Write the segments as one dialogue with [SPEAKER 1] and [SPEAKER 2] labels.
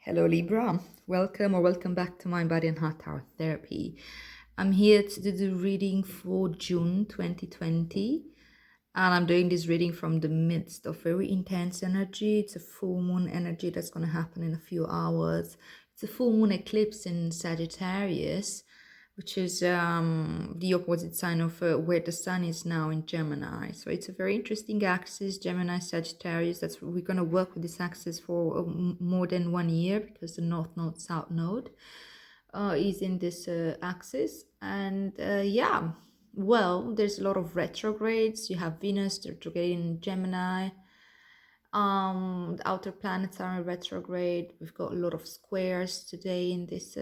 [SPEAKER 1] Hello Libra, welcome back to Mind, Body and Heart Tower Therapy. I'm here to do the reading for June 2020, and I'm doing this reading from the midst of very intense energy. It's a full moon energy that's going to happen in a few hours. It's a full moon eclipse in Sagittarius, which is the opposite sign of where the sun is now in Gemini. So it's a very interesting axis, Gemini Sagittarius. We're going to work with this axis for more than 1 year, because the North Node, South Node is in this axis. And yeah, well, there's a lot of retrogrades. You have Venus retrograde in Gemini. The outer planets are in retrograde. We've got a lot of squares today in this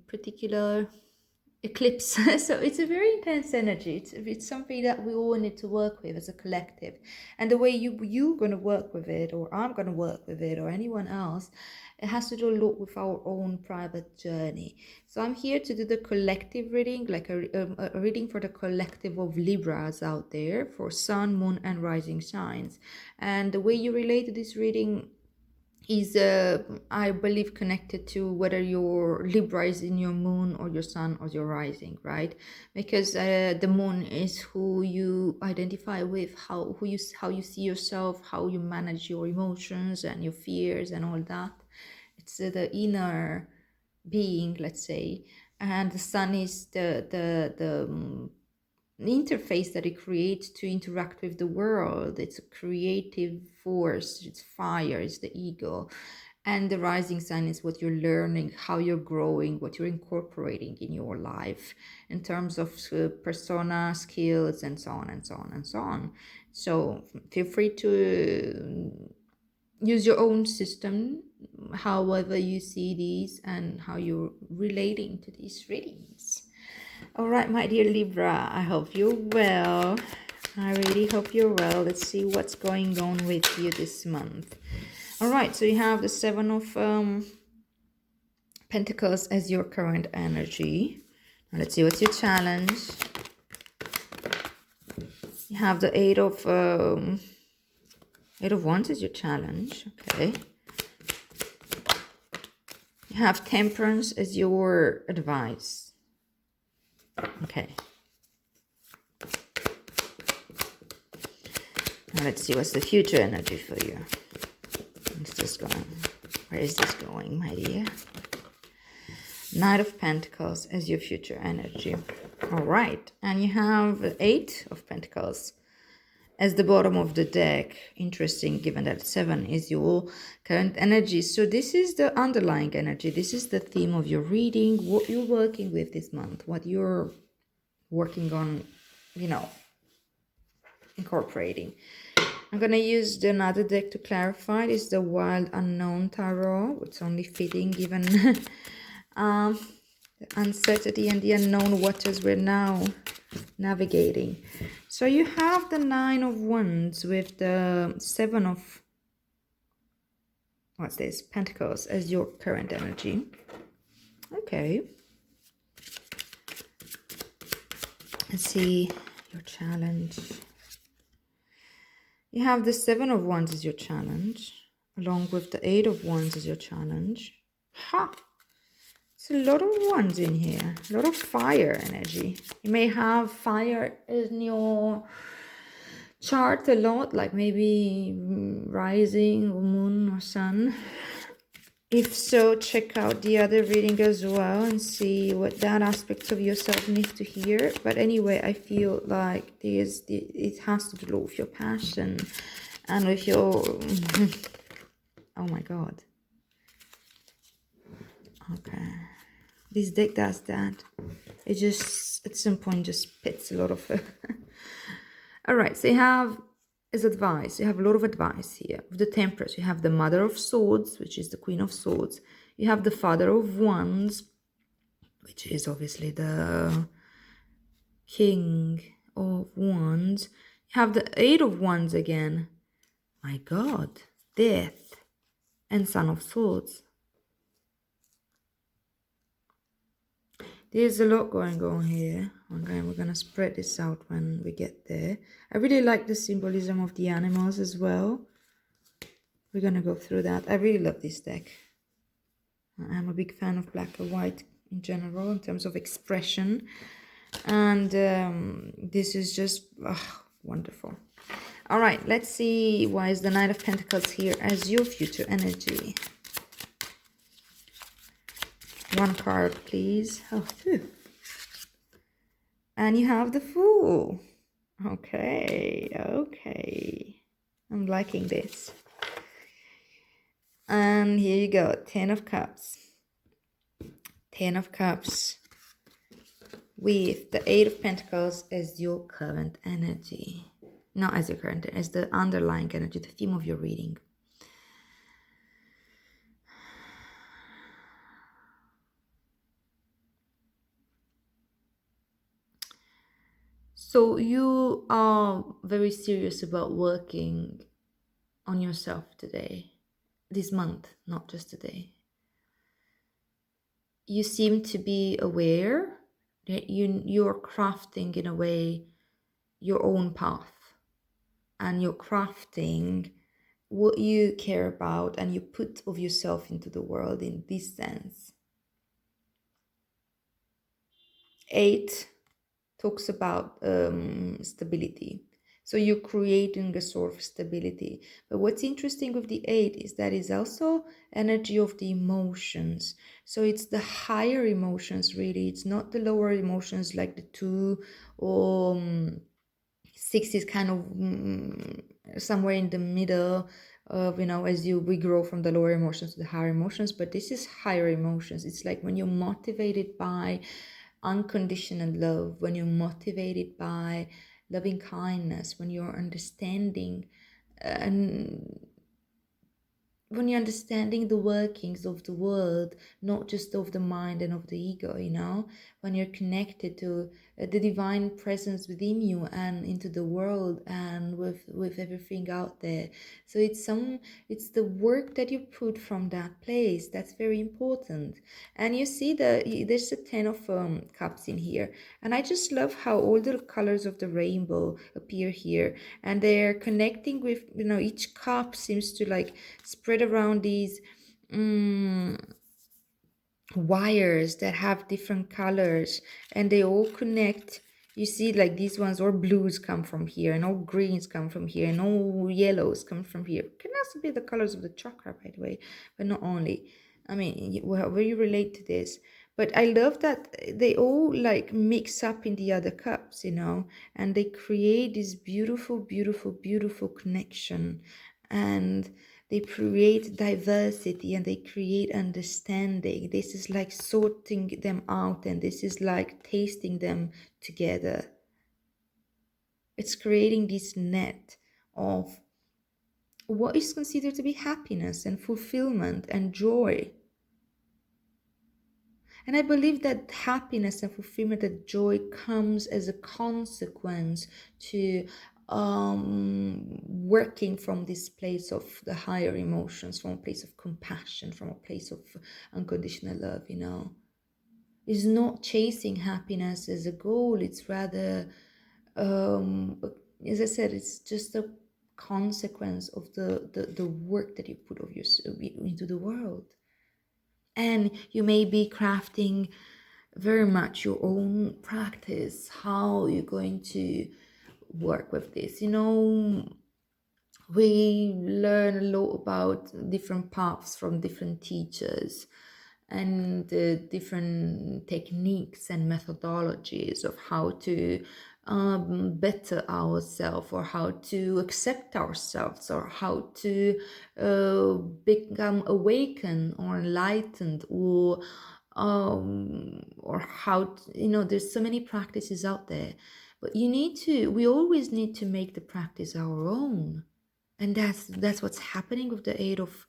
[SPEAKER 1] particular eclipse. So it's a very intense energy. It's something that we all need to work with as a collective, and the way you're going to work with it, or I'm going to work with it, or anyone else, it has to do a lot with our own private journey. So I'm here to do the collective reading, like a reading for the collective of Libras out there, for sun, moon and rising signs. And the way you relate to this reading is I believe connected to whether your Libra is in your moon or your sun or your rising, right? Because the moon is who you identify with, how you see yourself, how you manage your emotions and your fears and all that. It's the inner being, let's say. And the sun is the interface that it creates to interact with the world. It's a creative force, it's fire, it's the ego. And the rising sign is what you're learning, how you're growing, what you're incorporating in your life in terms of persona, skills, and so on and so on and so on. So feel free to use your own system, however you see these and how you're relating to these readings. All right, my dear Libra, I hope you're well. I really hope you're well. Let's see what's going on with you this month. All right, so you have the Seven of Pentacles as your current energy. Now let's see what's your challenge. You have the Eight of Wands as your challenge. Okay. You have Temperance as your advice. Okay. Now let's see what's the future energy for you. Where's this going? Where is this going, my dear? Knight of Pentacles as your future energy. All right. And you have Eight of Pentacles as the bottom of the deck. Interesting, given that 7 is your current energy. So this is the underlying energy. This is the theme of your reading, what you're working with this month, what you're working on, incorporating. I'm going to use another deck to clarify. This is the Wild Unknown Tarot. It's only fitting given the uncertainty and the unknown waters we're now navigating. So you have the Nine of Wands with the Seven of Pentacles as your current energy. Okay. Let's see your challenge. You have the Seven of Wands as your challenge, along with the Eight of Wands as your challenge. Ha! It's a lot of wands in here, a lot of fire energy. You may have fire in your chart a lot, like maybe rising or moon or sun. If so, check out the other reading as well and see what that aspect of yourself needs to hear. But anyway, I feel like it has to do with your passion and with your... oh my God. Okay. This deck does that. It just, at some point, just spits a lot of... All right, so you have... as advice, you have a lot of advice here. With the Temperance, you have the Mother of Swords, which is the Queen of Swords. You have the Father of Wands, which is obviously the King of Wands. You have the Eight of Wands again. My God. Death. And Son of Swords. There's a lot going on here. Okay, we're going to spread this out when we get there. I really like the symbolism of the animals as well. We're going to go through that. I really love this deck. I'm a big fan of black and white in general in terms of expression. And this is just wonderful. All right, let's see why is the Knight of Pentacles here as your future energy. One card, please. Oh, two. And you have the Fool. Okay, okay. I'm liking this. And here you go, 10 of Cups. 10 of Cups. With the 8 of Pentacles as your current energy. Not as your current, as the underlying energy, the theme of your reading. So you are very serious about working on yourself today, this month, not just today. You seem to be aware that you're crafting in a way your own path, and you're crafting what you care about, and you put of yourself into the world in this sense. 8 talks about stability. So you're creating a sort of stability. But what's interesting with the 8 is that it's also energy of the emotions. So it's the higher emotions, really. It's not the lower emotions like the 2 or 6 is kind of somewhere in the middle of, as we grow from the lower emotions to the higher emotions. But this is higher emotions. It's like when you're motivated by unconditional love, when you're motivated by loving kindness, when you're understanding and when you're understanding the workings of the world, not just of the mind and of the ego, when you're connected to the divine presence within you and into the world and with everything out there. So it's the work that you put from that place that's very important. And you see there's a 10 of cups in here, and I just love how all the colors of the rainbow appear here, and they're connecting with, each cup seems to like spread around these wires that have different colors, and they all connect. You see, like these ones, or blues come from here, and all greens come from here, and all yellows come from here. Can also be the colors of the chakra, by the way, but not only. I mean, however you relate to this. But I love that they all like mix up in the other cups, and they create this beautiful, beautiful, beautiful connection. And they create diversity, and they create understanding. This is like sorting them out, and this is like tasting them together. It's creating this net of what is considered to be happiness and fulfillment and joy. And I believe that happiness and fulfillment and joy comes as a consequence to working from this place of the higher emotions, from a place of compassion, from a place of unconditional love, It's not chasing happiness as a goal. It's rather, as I said, it's just a consequence of the work that you put of yourself into the world. And you may be crafting very much your own practice, how you're going to work with this. We learn a lot about different paths from different teachers, and different techniques and methodologies of how to better ourselves, or how to accept ourselves, or how to become awakened or enlightened, or how to, there's so many practices out there, but we always need to make the practice our own. And that's what's happening with the 8 of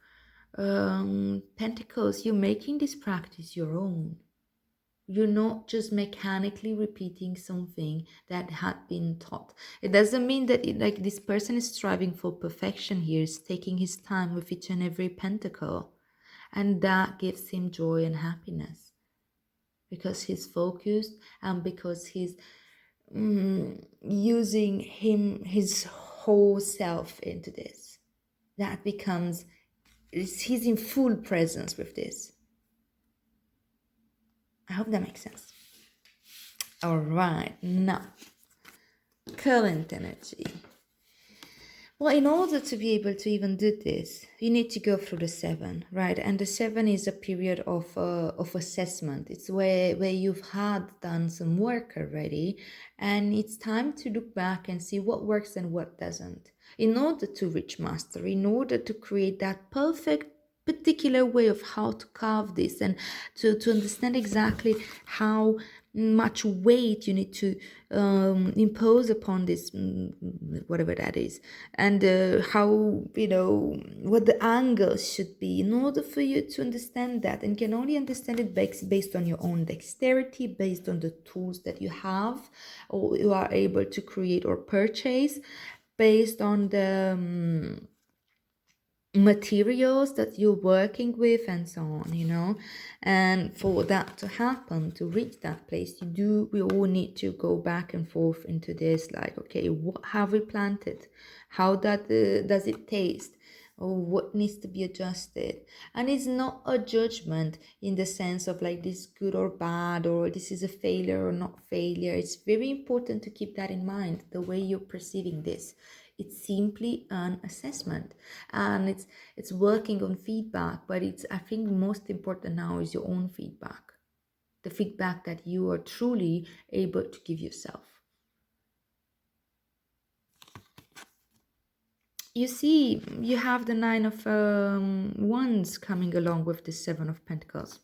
[SPEAKER 1] Pentacles. You're making this practice your own. You're not just mechanically repeating something that had been taught. It doesn't mean that like this person is striving for perfection here, is taking his time with each and every pentacle, and that gives him joy and happiness because he's focused, and because he's using his whole self into this. That becomes, he's in full presence with this. I hope that makes sense. All right, now, current energy. Well, in order to be able to even do this, you need to go through the 7, right? And the 7 is a period of assessment. It's where you've done some work already, and it's time to look back and see what works and what doesn't. In order to reach mastery, in order to create that perfect particular way of how to carve this, and to understand exactly how much weight you need to impose upon this, whatever that is, and how, what the angle should be, in order for you to understand that. And can only understand it based on your own dexterity, based on the tools that you have or you are able to create or purchase, based on the materials that you're working with, and so on. And for that to happen, to reach that place, we all need to go back and forth into this, like, okay, what have we planted? How does it taste? Or what needs to be adjusted? And it's not a judgment in the sense of like this good or bad, or this is a failure or not failure. It's very important to keep that in mind, the way you're perceiving this. It's simply an assessment, and it's working on feedback. But I think most important now is your own feedback, the feedback that you are truly able to give yourself. You see, you have the 9 of Wands coming along with the 7 of Pentacles.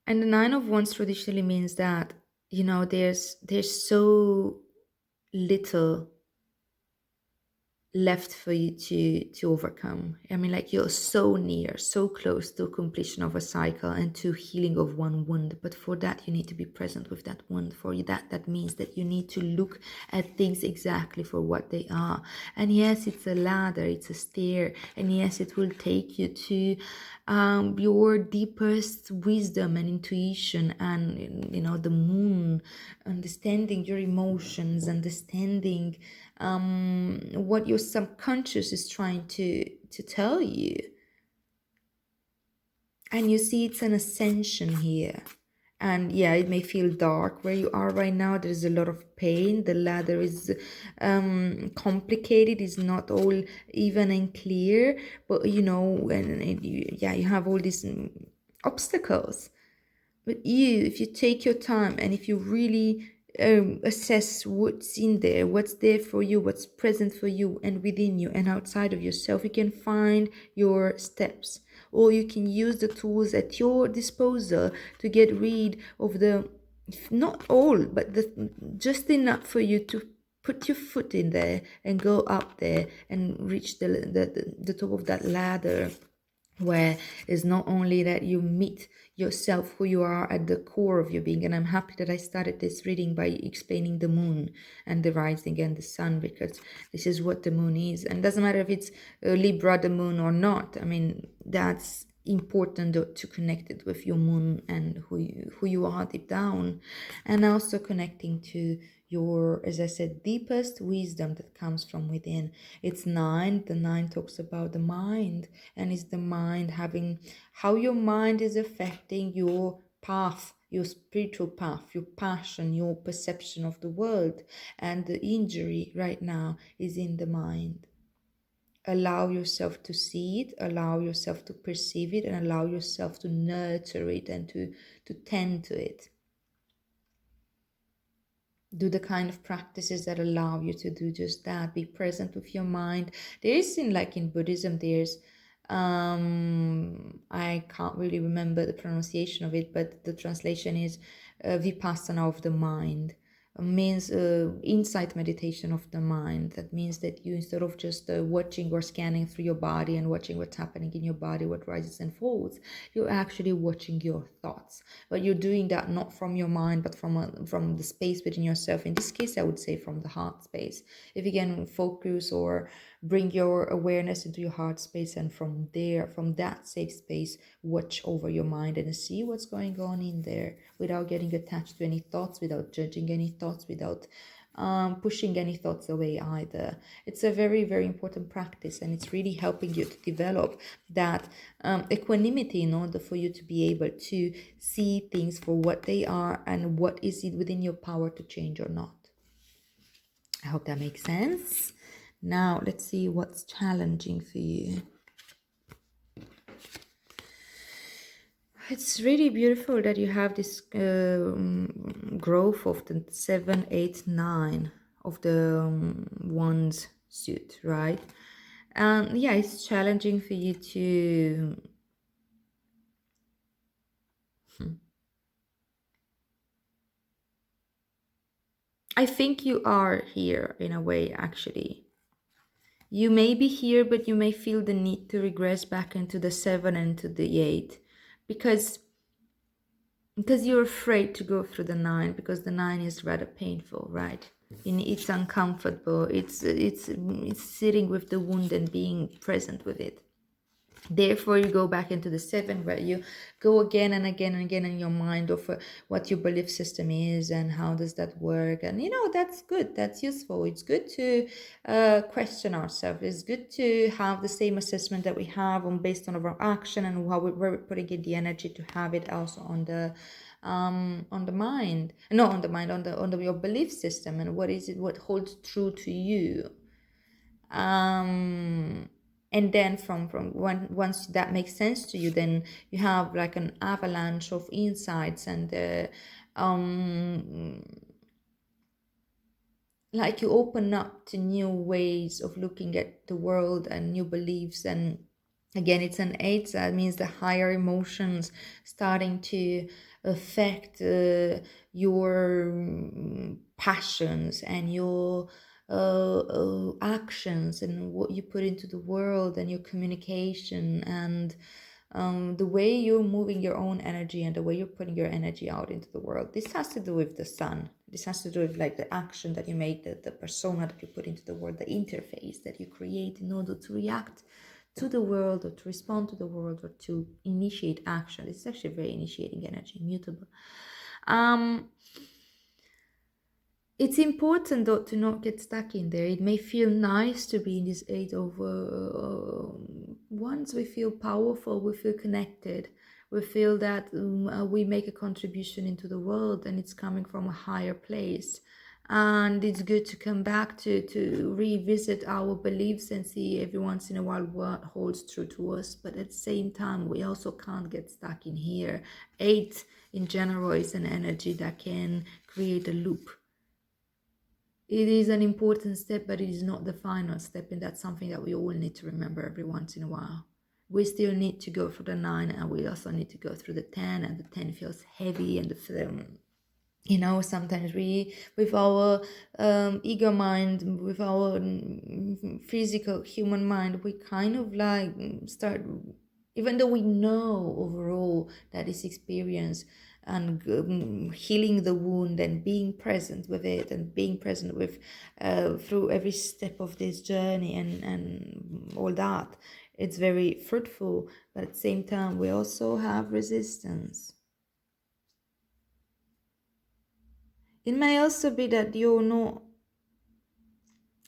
[SPEAKER 1] And the 9 of Wands traditionally means that, there's so little left for you to overcome. I mean, like, you're so near, so close to completion of a cycle and to healing of one wound. But for that, you need to be present with that wound. For you, that means that you need to look at things exactly for what they are. And yes, it's a ladder, it's a stair, and yes, it will take you to your deepest wisdom and intuition, and the moon, understanding your emotions, understanding what your subconscious is trying to tell you. And you see, it's an ascension here. And yeah, it may feel dark where you are right now. There's a lot of pain. The ladder is complicated. It's not all even and clear. But you have all these obstacles. But if you take your time, and if you really assess what's in there, what's there for you, what's present for you and within you and outside of yourself, you can find your steps, or you can use the tools at your disposal to get rid of not all, but just enough for you to put your foot in there and go up there and reach the top of that ladder, where it's not only that you meet yourself, who you are at the core of your being. And I'm happy that I started this reading by explaining the moon and the rising and the sun, because this is what the moon is. And it doesn't matter if it's Libra the moon or not. I mean, that's important to connect it with your moon and who you are deep down, and also connecting to your, as I said, deepest wisdom that comes from within. It's 9. The 9 talks about the mind, and it's the mind having, how your mind is affecting your path, your spiritual path, your passion, your perception of the world. And the injury right now is in the mind. Allow yourself to see it, allow yourself to perceive it, and allow yourself to nurture it and to tend to it. Do the kind of practices that allow you to do just that. Be present with your mind. There is, in Buddhism, there's I can't really remember the pronunciation of it, but the translation is vipassana of the mind. Means insight meditation of the mind. That means that you, instead of just watching or scanning through your body and watching what's happening in your body, what rises and falls, you're actually watching your thoughts. But you're doing that not from your mind, but from the space within yourself. In this case, I would say from the heart space. If you can focus or bring your awareness into your heart space, and from there, from that safe space, watch over your mind and see what's going on in there, without getting attached to any thoughts, without judging any thoughts, without pushing any thoughts away either. It's a very, very important practice, and it's really helping you to develop that equanimity in order for you to be able to see things for what they are and what is it within your power to change or not. I hope that makes sense. Now, let's see what's challenging for you. It's really beautiful that you have this growth of the 7, 8, 9 of the wands suit, right? And yeah, it's challenging for you to I think you are here in a way, actually. You may be here, but you may feel the need to regress back into the 7 and to the 8 because you're afraid to go through the 9, because the 9 is rather painful, right? And it's uncomfortable. It's sitting with the wound and being present with it. Therefore, you go back into the 7, where you go again and again and again in your mind of what your belief system is and how does that work. And that's good, that's useful. It's good to question ourselves. It's good to have the same assessment that we have based on our action and how we're putting in the energy, to have it also on the mind, not on the mind, on your belief system, and what holds true to you. And then from once that makes sense to you, then you have like an avalanche of insights, and like you open up to new ways of looking at the world and new beliefs. And again, it's an 8, so that means the higher emotions starting to affect your passions and your actions and what you put into the world and your communication and the way you're moving your own energy and the way you're putting your energy out into the world. This has to do with the sun. This has to do with like the action that you make, the persona that you put into the world, the interface that you create in order to react to the world or to respond to the world or to initiate action. It's actually very initiating energy, mutable. It's important though to not get stuck in there. It may feel nice to be in this 8 of once we feel powerful, we feel connected, we feel that we make a contribution into the world and it's coming from a higher place. And it's good to come back to revisit our beliefs and see every once in a while what holds true to us. But at the same time, we also can't get stuck in here. 8 in general is an energy that can create a loop. It is an important step, but it is not the final step, and that's something that we all need to remember every once in a while. We still need to go through the 9, and we also need to go through the 10, and the 10 feels heavy, and sometimes we, with our ego mind, with our physical human mind, we kind of like start, even though we know overall that this experience and healing the wound and being present with it and being present with through every step of this journey and all that, it's very fruitful. But at the same time, we also have resistance. It may also be that you're not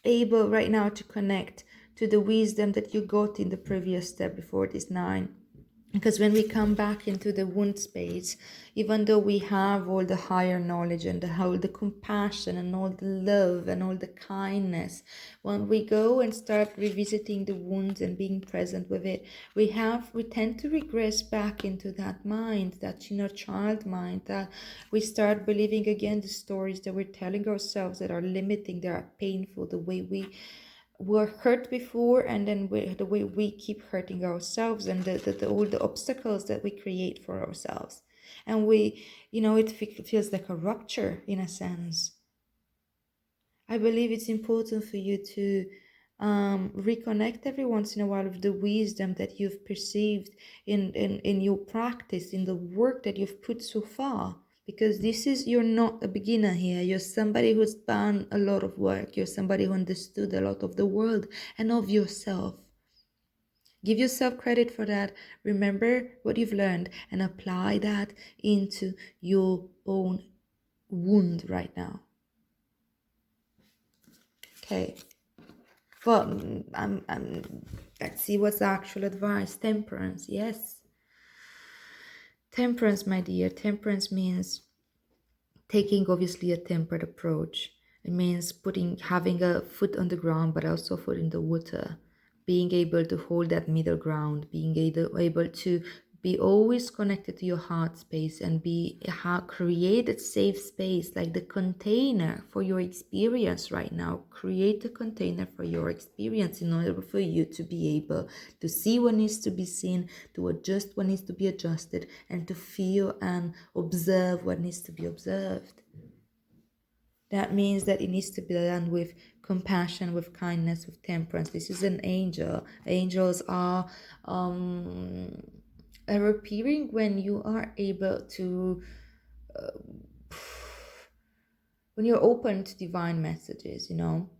[SPEAKER 1] able right now to connect to the wisdom that you got in the previous step before this 9. Because when we come back into the wound space, even though we have all the higher knowledge and all the compassion and all the love and all the kindness, when we go and start revisiting the wounds and being present with it, we tend to regress back into that mind, that inner child mind, that we start believing again the stories that we're telling ourselves that are limiting, that are painful, the way we were hurt before, and then the way we keep hurting ourselves, and all the obstacles that we create for ourselves. And it feels like a rupture in a sense. I believe it's important for you to reconnect every once in a while with the wisdom that you've perceived in your practice, in the work that you've put so far. Because you're not a beginner here. You're somebody who's done a lot of work. You're somebody who understood a lot of the world and of yourself. Give yourself credit for that. Remember what you've learned and apply that into your own wound right now. Okay. But let's see what's the actual advice. Temperance, yes. Temperance, my dear. Temperance means taking obviously a tempered approach. It means having a foot on the ground, but also a foot in the water. Being able to hold that middle ground, being able to be always connected to your heart space and create a safe space, like the container for your experience right now. Create a container for your experience in order for you to be able to see what needs to be seen, to adjust what needs to be adjusted, and to feel and observe what needs to be observed. That means that it needs to be done with compassion, with kindness, with temperance. This is an angel. Angels are appearing when you are able to, when you're open to divine messages, you know.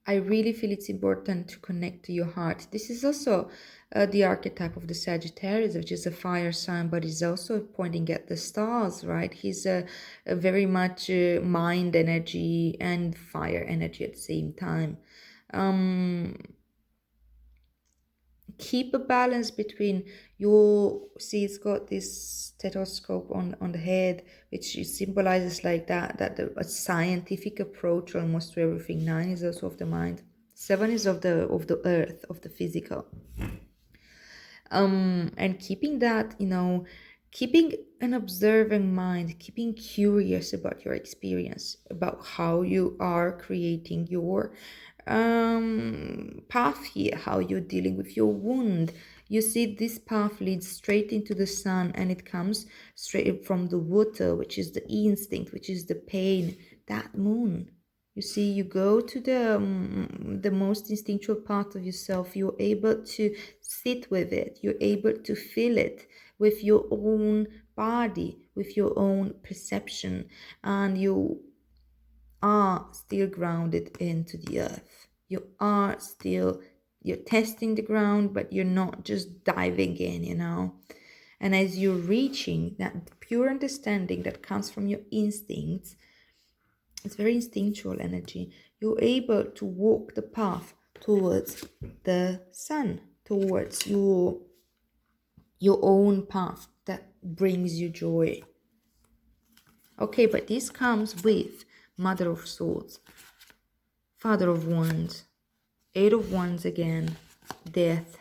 [SPEAKER 1] I really feel it's important to connect to your heart. This is also the archetype of the Sagittarius, which is a fire sign, but he's also pointing at the stars, right? He's a very much mind energy and fire energy at the same time. Keep a balance between it's got this stethoscope on the head, which symbolizes like a scientific approach almost to everything. 9 is also of the mind. 7 is of the earth, of the physical. And keeping that, keeping an observing mind, keeping curious about your experience, about how you are creating your path here, how you're dealing with your wound. You see, this path leads straight into the sun, and it comes straight from the water, which is the instinct, which is the pain, that moon. You see, you go to the most instinctual part of yourself. You're able to sit with it. You're able to feel it with your own body, with your own perception, and you are still grounded into the earth. You're testing the ground, but you're not just diving in. And as you're reaching that pure understanding that comes from your instincts, it's very instinctual energy. You're able to walk the path towards the sun, towards your own path that brings you joy. Okay, but this comes with Mother of Swords, Father of Wands, Eight of Wands again, Death,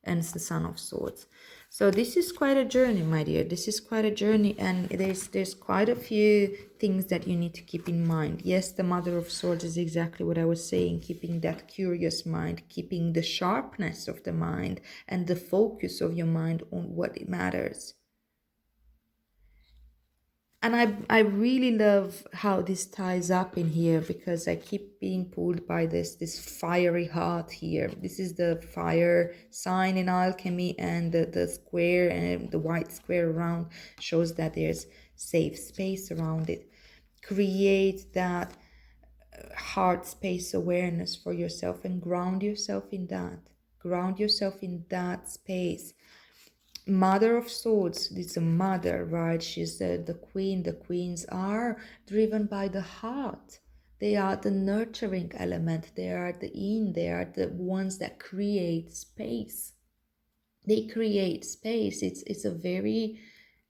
[SPEAKER 1] and the Son of Swords. So this is quite a journey, my dear. This is quite a journey, and there's quite a few things that you need to keep in mind. Yes, the Mother of Swords is exactly what I was saying, keeping that curious mind, keeping the sharpness of the mind and the focus of your mind on what matters. And I really love how this ties up in here, because I keep being pulled by this fiery heart here. This is the fire sign in alchemy, and the square and the white square around shows that there's safe space around it. Create that heart space awareness for yourself and ground yourself in that. Ground yourself in that space. Mother of Swords, it's a mother, right? She's the queen. The queens are driven by the heart. They are the nurturing element. They are the yin. They are the ones that create space. They create space. It's a very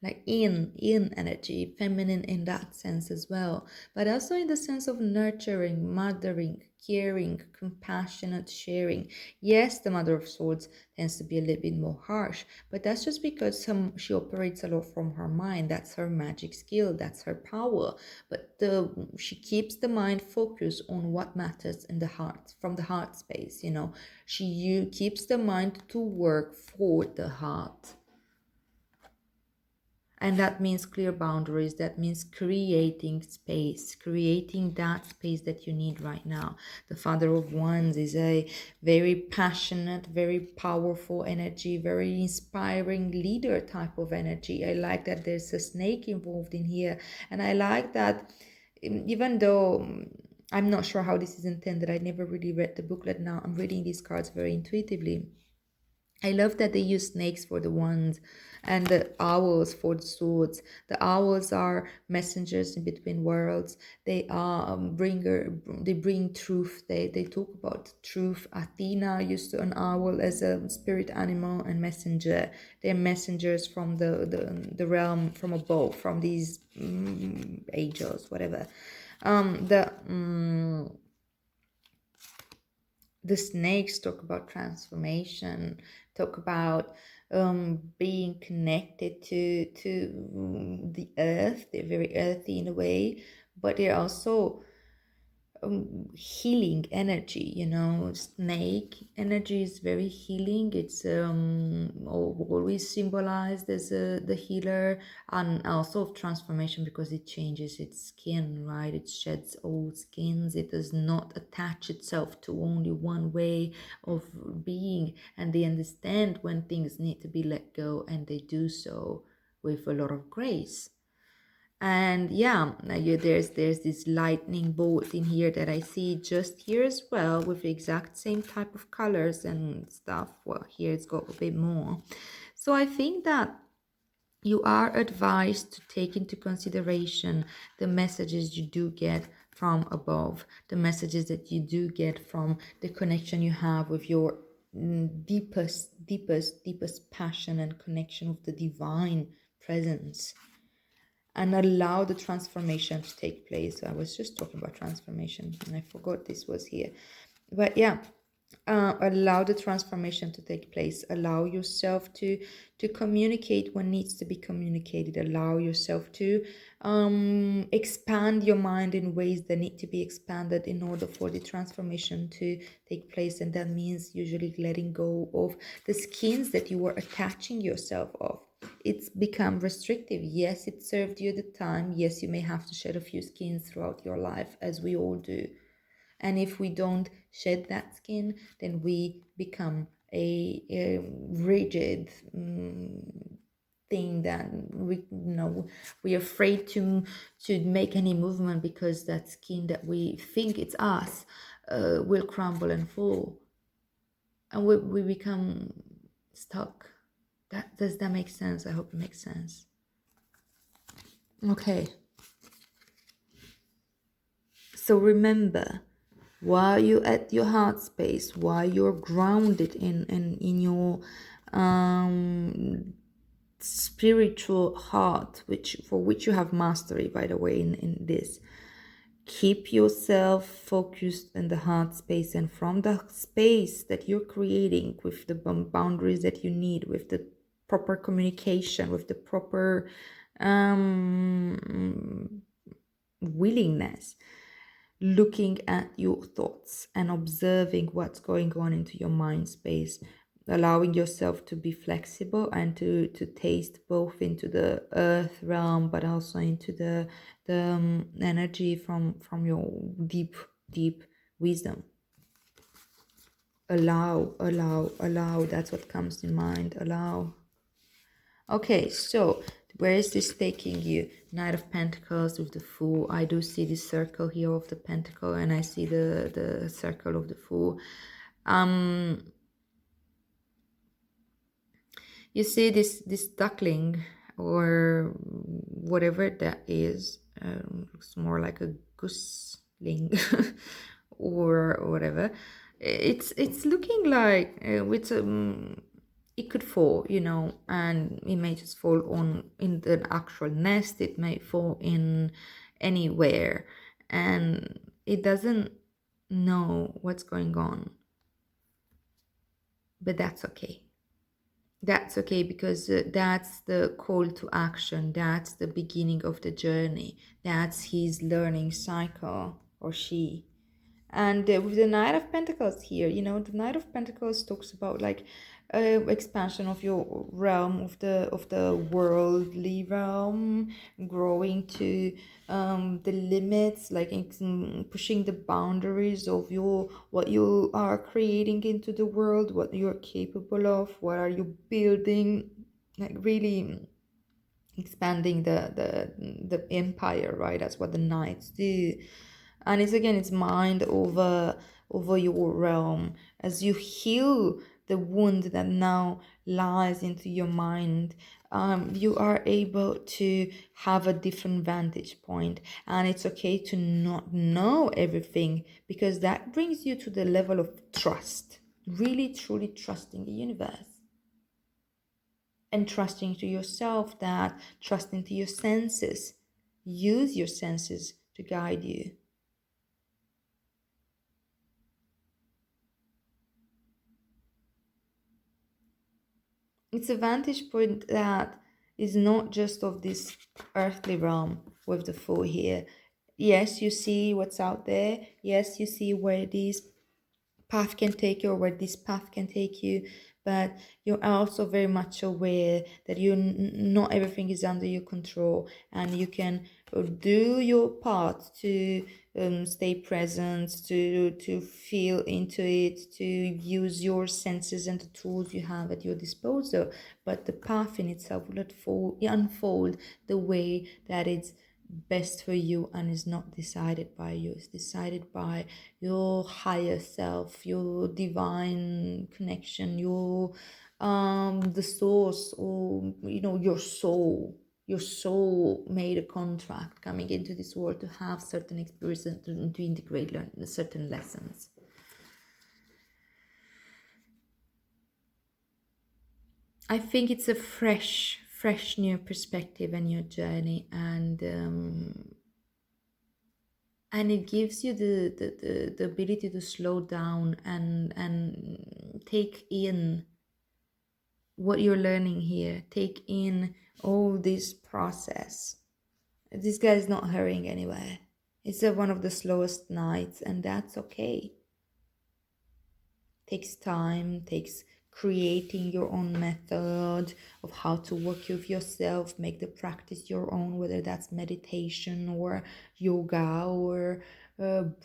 [SPEAKER 1] like in energy, feminine in that sense as well, but also in the sense of nurturing, mothering, caring, compassionate sharing. Yes, the Mother of Swords tends to be a little bit more harsh, but that's just because she operates a lot from her mind. That's her magic skill, that's her power. But she keeps the mind focused on what matters in the heart, from the heart space. She keeps the mind to work for the heart. And that means clear boundaries. That means creating space, creating that space that you need right now. The Father of Wands is a very passionate, very powerful energy, very inspiring leader type of energy. I like that there's a snake involved in here. And I like that even though I'm not sure how this is intended, I never really read the booklet. Now I'm reading these cards very intuitively. I love that they use snakes for the wands and the owls for the swords. The owls are messengers in between worlds. They are they bring truth. They talk about truth. Athena used an owl as a spirit animal and messenger. They're messengers from the realm from above, from these angels, whatever. The snakes talk about transformation, talk about being connected to the earth. They're very earthy in a way, but they're also healing energy. Snake energy is very healing. It's always symbolized as the healer, and also of transformation, because it changes its skin, right? It sheds old skins. It does not attach itself to only one way of being, and they understand when things need to be let go, and they do so with a lot of grace. And yeah, there's this lightning bolt in here that I see just here as well, with the exact same type of colors and stuff. Well, here it's got a bit more. So I think that you are advised to take into consideration the messages you do get from above, the messages that you do get from the connection you have with your deepest passion and connection with the divine presence, and allow the transformation to take place. So I was just talking about transformation and I forgot this was here. But yeah, allow the transformation to take place. Allow yourself to communicate what needs to be communicated. Allow yourself to expand your mind in ways that need to be expanded in order for the transformation to take place. And that means usually letting go of the skins that you were attaching yourself of. It's become restrictive. Yes, it served you at the time. Yes, you may have to shed a few skins throughout your life, as we all do. And if we don't shed that skin, then we become a rigid thing that we're afraid to make any movement, because that skin that we think it's us will crumble and fall, and we become stuck. Does that make sense? I hope it makes sense. Okay. So remember, while you're at your heart space, while you're grounded in your spiritual heart, for which you have mastery, by the way, in this, keep yourself focused in the heart space, and from the space that you're creating, with the boundaries that you need, with the proper communication, with the proper willingness, looking at your thoughts and observing what's going on into your mind space, allowing yourself to be flexible and to taste both into the earth realm, but also into the energy from your deep wisdom. Allow. That's what comes in mind. Allow. Okay, so where is this taking you? Knight of Pentacles with the Fool. I do see the circle here of the Pentacle, and I see the circle of the Fool. You see this duckling, or whatever that is. Looks more like a gooseling or whatever. It's looking like with it could fall, and it may just fall in the actual nest. It may fall in anywhere, and it doesn't know what's going on. But that's okay. That's okay, because that's the call to action. That's the beginning of the journey. That's his learning cycle, or she. And with the Knight of Pentacles here, the Knight of Pentacles talks about like expansion of your realm, of the worldly realm, growing to the limits, like pushing the boundaries of what you are creating into the world, what you're capable of, what are you building, like really expanding the empire, right? That's what the knights do. And it's mind over your realm, as you heal the wound that now lies into your mind, you are able to have a different vantage point. And it's okay to not know everything, because that brings you to the level of trust, really truly trusting the universe and trusting to yourself, that trusting to your senses. Use your senses to guide you. It's a vantage point that is not just of this earthly realm with the Fool here. Yes, you see what's out there. Yes, you see where this path can take you, or where this path can take you, but you're also very much aware that not everything is under your control, and you can do your part to stay present, to feel into it, to use your senses and the tools you have at your disposal. But the path in itself will unfold the way that it's best for you, and is not decided by you. It's decided by your higher self, your divine connection, your the source, or your soul made a contract coming into this world to have certain experiences, to integrate, learn certain lessons. I think it's a fresh new perspective and your journey, and it gives you the ability to slow down and take in what you're learning here, take in all this process. This guy is not hurrying anywhere. It's one of the slowest nights, and that's okay. Takes time, takes creating your own method of how to work with yourself, make the practice your own, whether that's meditation or yoga or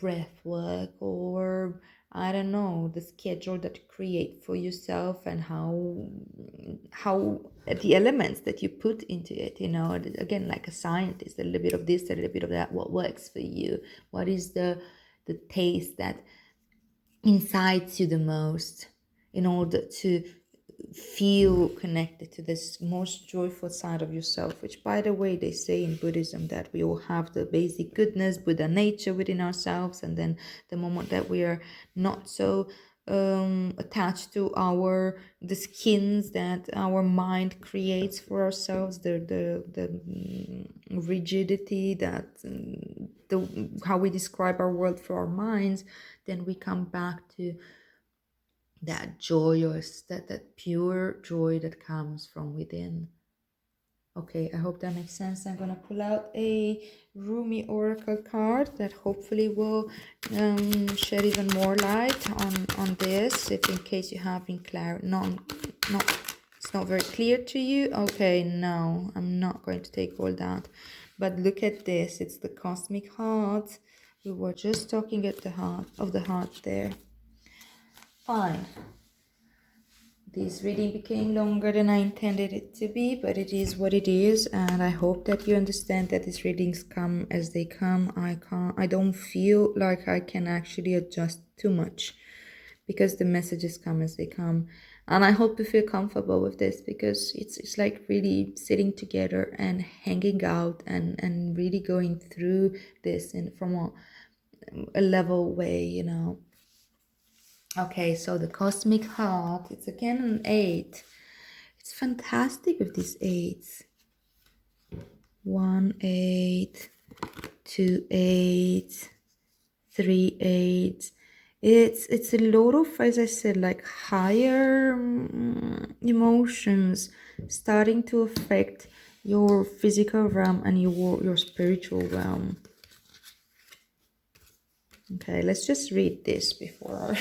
[SPEAKER 1] breath work, or I don't know, the schedule that you create for yourself, and how the elements that you put into it, again, like a scientist, a little bit of this, a little bit of that, what works for you, what is the taste that incites you the most, in order to feel connected to this most joyful side of yourself, which, by the way, they say in Buddhism that we all have the basic goodness, Buddha nature within ourselves, and then the moment that we are not so attached to the skins that our mind creates for ourselves, the rigidity that how we describe our world through our minds, then we come back to that joyous, that pure joy that comes from within. Okay, I hope that makes sense. I'm gonna pull out a Rumi Oracle card that hopefully will shed even more light on this, if in case you have been it's not very clear to you. Okay, no, I'm not going to take all that, but look at this. It's the cosmic heart. We were just talking at the heart there. Fine. This reading became longer than I intended it to be, but it is what it is, and I hope that you understand that these readings come as they come. I don't feel like I can actually adjust too much, because the messages come as they come. And I hope you feel comfortable with this, because it's like really sitting together and hanging out and really going through this from a level way, Okay, so the cosmic heart, it's again an 8. It's fantastic with these 8s. 1 8, 2 8, 3 8. It's a lot of, as I said, like higher emotions starting to affect your physical realm and your spiritual realm. Okay, let's just read this before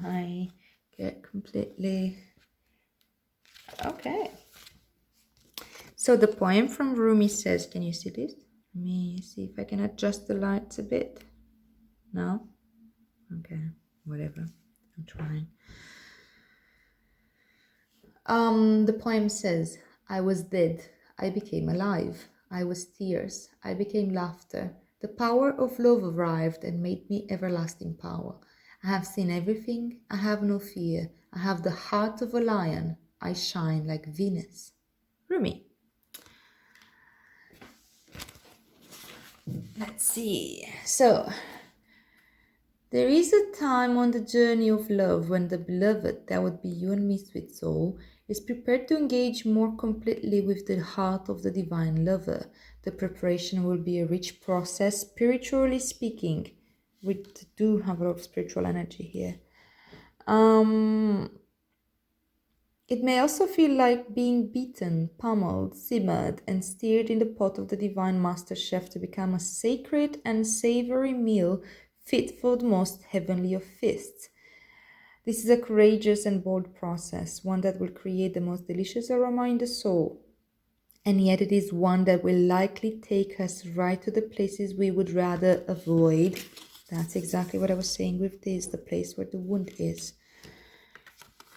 [SPEAKER 1] I get completely... Okay. So the poem from Rumi says, can you see this? Let me see if I can adjust the lights a bit. No? Okay, whatever. I'm trying. The poem says, I was dead, I became alive. I was tears, I became laughter. The power of love arrived and made me everlasting power. I have seen everything. I have no fear. I have the heart of a lion. I shine like Venus. Rumi. Let's see. So, there is a time on the journey of love when the beloved, that would be you and me, sweet soul, is prepared to engage more completely with the heart of the divine lover. The preparation will be a rich process, spiritually speaking. We do have a lot of spiritual energy here. It may also feel like being beaten, pummeled, simmered, and stirred in the pot of the divine master chef to become a sacred and savory meal fit for the most heavenly of feasts. This is a courageous and bold process, one that will create the most delicious aroma in the soul. And yet it is one that will likely take us right to the places we would rather avoid. That's exactly what I was saying with this, the place where the wound is.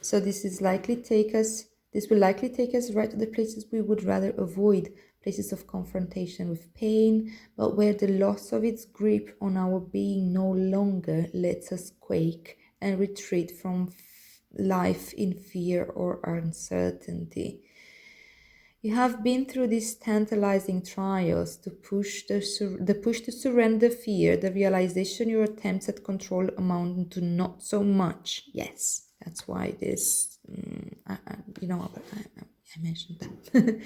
[SPEAKER 1] So this will likely take us right to the places we would rather avoid, places of confrontation with pain, but where the loss of its grip on our being no longer lets us quake and retreat from life in fear or uncertainty. You have been through these tantalizing trials, the push to surrender fear, the realization your attempts at control amount to not so much. Yes, that's why this, I mentioned that.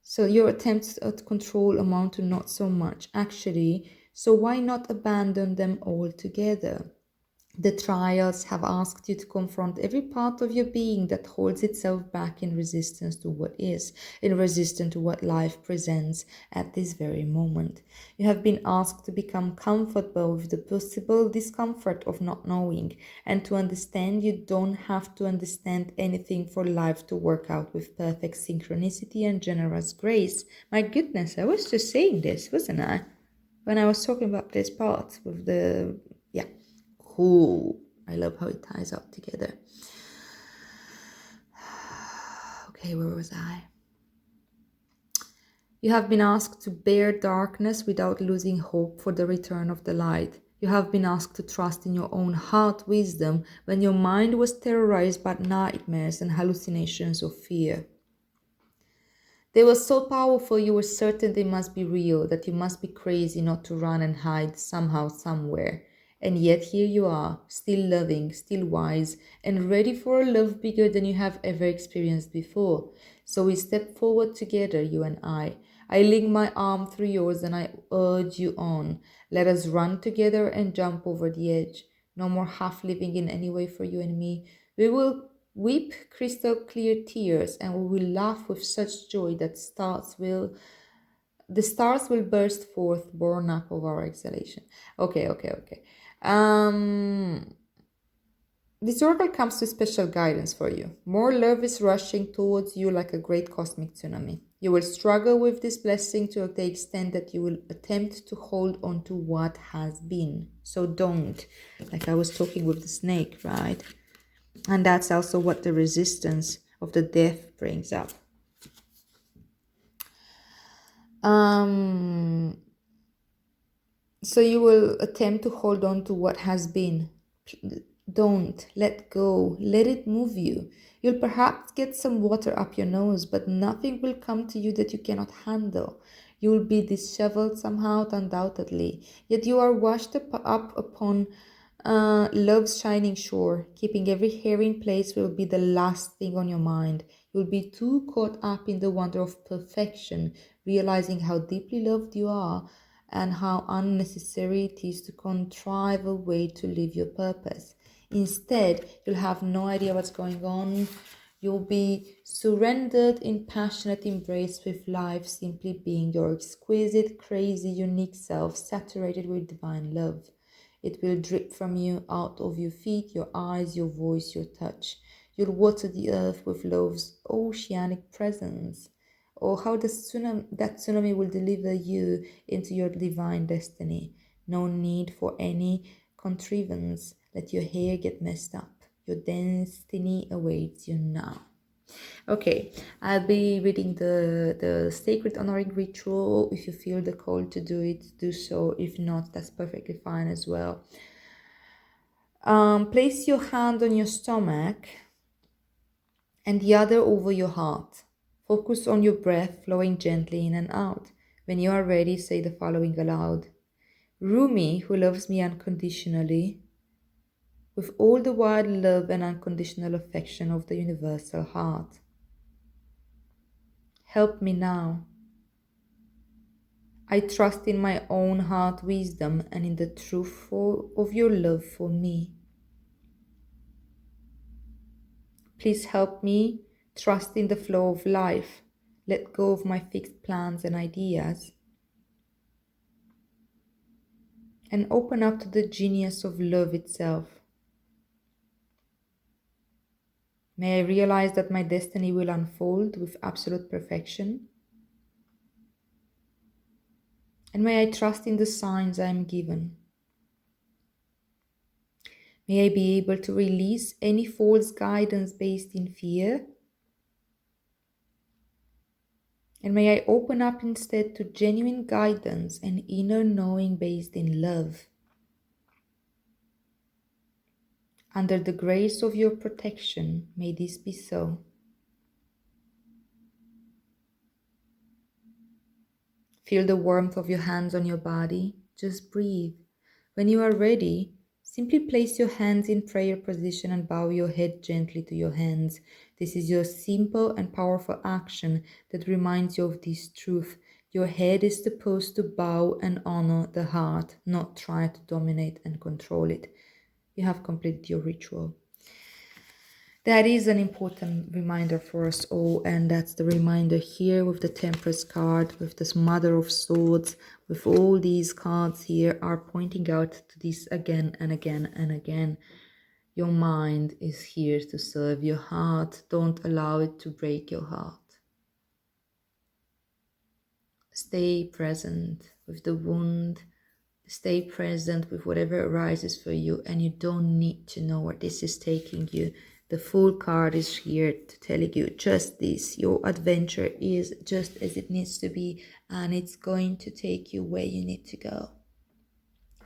[SPEAKER 1] So your attempts at control amount to not so much, actually. So why not abandon them altogether? The trials have asked you to confront every part of your being that holds itself back in resistance to what is, in resistance to what life presents at this very moment. You have been asked to become comfortable with the possible discomfort of not knowing, and to understand you don't have to understand anything for life to work out with perfect synchronicity and generous grace. My goodness, I was just saying this, wasn't I? When I was talking about this part with the, yeah. Cool. I love how it ties up together. Okay, where was I? You have been asked to bear darkness without losing hope for the return of the light. You have been asked to trust in your own heart wisdom when your mind was terrorized by nightmares and hallucinations of fear. They were so powerful you were certain they must be real, that you must be crazy not to run and hide somehow, somewhere. And yet here you are, still loving, still wise, and ready for a love bigger than you have ever experienced before. So we step forward together, you and I. I link my arm through yours and I urge you on. Let us run together and jump over the edge. No more half living in any way for you and me. We will weep crystal clear tears, and we will laugh with such joy that the stars will burst forth, born up of our exhalation. Okay. This oracle comes with special guidance for you. More love is rushing towards you like a great cosmic tsunami. You will struggle with this blessing to the extent that you will attempt to hold on to what has been. So don't. Like I was talking with the snake, right? And that's also what the resistance of the death brings up. So you will attempt to hold on to what has been. Don't let go. Let it move you. You'll perhaps get some water up your nose, but nothing will come to you that you cannot handle. You will be disheveled somehow, undoubtedly. Yet you are washed up upon love's shining shore. Keeping every hair in place will be the last thing on your mind. You'll be too caught up in the wonder of perfection, realizing how deeply loved you are and how unnecessary it is to contrive a way to live your purpose. Instead, you'll have no idea what's going on. You'll be surrendered in passionate embrace with life simply being your exquisite, crazy, unique self, saturated with divine love. It will drip from you, out of your feet, your eyes, your voice, your touch. You'll water the earth with love's oceanic presence. Or how that tsunami will deliver you into your divine destiny. No need for any contrivance. Let your hair get messed up. Your destiny awaits you now. Okay, I'll be reading the sacred honoring ritual. If you feel the call to do it, do so. If not, that's perfectly fine as well. Place your hand on your stomach and the other over your heart. Focus on your breath flowing gently in and out. When you are ready, say the following aloud. Rumi, who loves me unconditionally, with all the wide love and unconditional affection of the universal heart. Help me now. I trust in my own heart wisdom and in the truth of your love for me. Please help me trust in the flow of life, let go of my fixed plans and ideas, and open up to the genius of love itself. May I realize that my destiny will unfold with absolute perfection, and may I trust in the signs I am given. May I be able to release any false guidance based in fear, and may I open up instead to genuine guidance and inner knowing based in love. Under the grace of your protection, may this be so. Feel the warmth of your hands on your body. Just breathe. When you are ready, simply place your hands in prayer position and bow your head gently to your hands. This is your simple and powerful action that reminds you of this truth. Your head is supposed to bow and honor the heart, not try to dominate and control it. You have completed your ritual. That is an important reminder for us all, and that's the reminder here with the Temperance card, with this Mother of Swords, with all these cards here are pointing out to this again and again and again. Your mind is here to serve your heart. Don't allow it to break your heart. Stay present with the wound. Stay present with whatever arises for you, and you don't need to know where this is taking you. The Fool card is here to tell you just this. Your adventure is just as it needs to be, and it's going to take you where you need to go.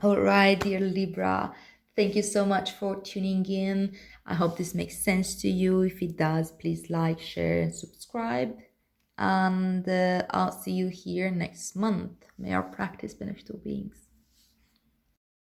[SPEAKER 1] All right, dear Libra, thank you so much for tuning in. I hope this makes sense to you. If it does, please like, share, and subscribe. And I'll see you here next month. May our practice benefit all beings.